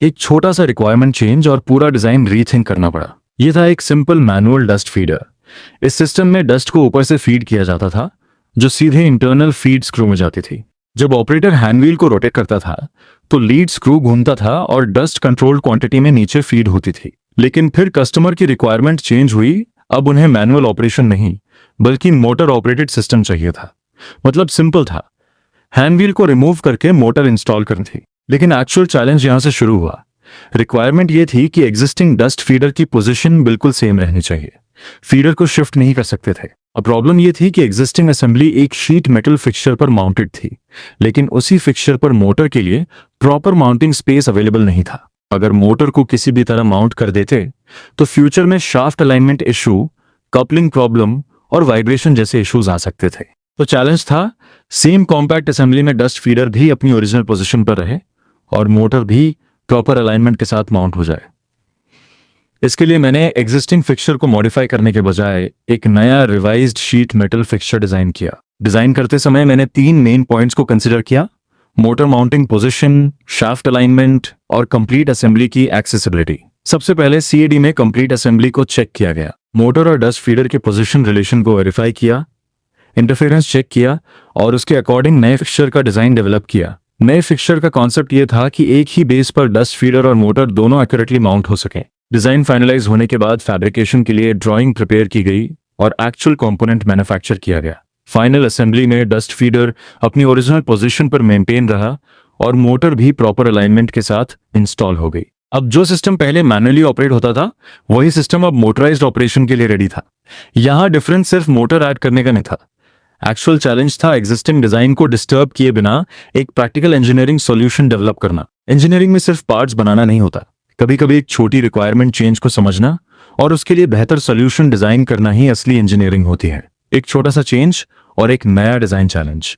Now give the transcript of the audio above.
एक छोटा सा रिक्वायरमेंट चेंज और पूरा डिजाइन रीथिंक करना पड़ा। यह था एक सिंपल मैनुअल डस्ट फीडर। इस सिस्टम में डस्ट को ऊपर से फीड किया जाता था, जो सीधे इंटरनल फीड स्क्रू में जाती थी। जब ऑपरेटर हैंडव्हील को रोटेट करता था तो लीड स्क्रू घूमता था और डस्ट कंट्रोल्ड क्वांटिटी में नीचे फीड होती थी। लेकिन फिर कस्टमर की रिक्वायरमेंट चेंज हुई। अब उन्हें मैनुअल ऑपरेशन नहीं बल्कि मोटर ऑपरेटेड सिस्टम चाहिए था। मतलब सिंपल था, हैंडव्हील को रिमूव करके मोटर इंस्टॉल करनी थी। लेकिन एक्चुअल चैलेंज यहां से शुरू हुआ। रिक्वायरमेंट ये थी कि एग्जिस्टिंग डस्ट फीडर की पोजीशन बिल्कुल सेम रहनी चाहिए, फीडर को शिफ्ट नहीं कर सकते थे। अब प्रॉब्लम यह थी कि एग्जिस्टिंग असेंबली एक शीट मेटल फिक्सचर पर माउंटेड थी, लेकिन उसी फिक्सचर पर मोटर के लिए प्रॉपर माउंटिंग स्पेस अवेलेबल नहीं था। अगर मोटर को किसी भी तरह माउंट कर देते तो फ्यूचर में shaft alignment issue, coupling problem और वाइब्रेशन जैसे इश्यूज आ सकते थे। तो चैलेंज था सेम कॉम्पैक्ट असेंबली में डस्ट फीडर भी अपनी ओरिजिनल पोजीशन पर रहे और मोटर भी प्रॉपर अलाइनमेंट के साथ माउंट हो जाए। इसके लिए मैंने एग्जिस्टिंग फिक्सचर को मॉडिफाई करने के बजाय एक नया revised sheet metal fixture design किया। डिजाइन करते समय मैंने 3 मेन पॉइंट्स को कंसीडर किया: motor mounting position, shaft alignment और कंप्लीट असेंबली की एक्सेसिबिलिटी। सबसे पहले सीएडी में कंप्लीट असेंबली को चेक किया गया। मोटर और डस्ट फीडर के पोजीशन रिलेशन को वेरीफाई किया, इंटरफेरेंस चेक किया और उसके अकॉर्डिंग नए फिक्सचर का डिजाइन डेवलप किया। नए फिक्सचर का कॉन्सेप्ट यह था कि एक ही बेस पर डस्ट फीडर और मोटर दोनों एक्यूरेटली माउंट हो सके। डिजाइन फाइनलाइज होने के बाद फैब्रिकेशन के लिए ड्राइंग प्रिपेयर की गई और एक्चुअल कंपोनेंट मैन्युफैक्चर किया गया। फाइनल असेंबली में डस्ट फीडर अपनी ओरिजिनल पोजीशन पर मेंटेन रहा और मोटर भी प्रॉपर अलाइनमेंट के साथ इंस्टॉल हो गई। अब जो सिस्टम पहले मैनुअली ऑपरेट होता था, वही सिस्टम अब मोटराइज्ड ऑपरेशन के लिए रेडी था। यहां डिफरेंस सिर्फ मोटर ऐड करने का नहीं था, एक्चुअल चैलेंज था एग्जिस्टिंग डिजाइन को डिस्टर्ब किए बिना एक प्रैक्टिकल इंजीनियरिंग सॉल्यूशन डेवलप करना। इंजीनियरिंग में सिर्फ पार्ट्स बनाना नहीं होता, कभी कभी एक छोटी रिक्वायरमेंट चेंज को समझना और उसके लिए बेहतर सॉल्यूशन डिजाइन करना ही असली इंजीनियरिंग होती है। एक छोटा सा चेंज और एक नया डिजाइन चैलेंज।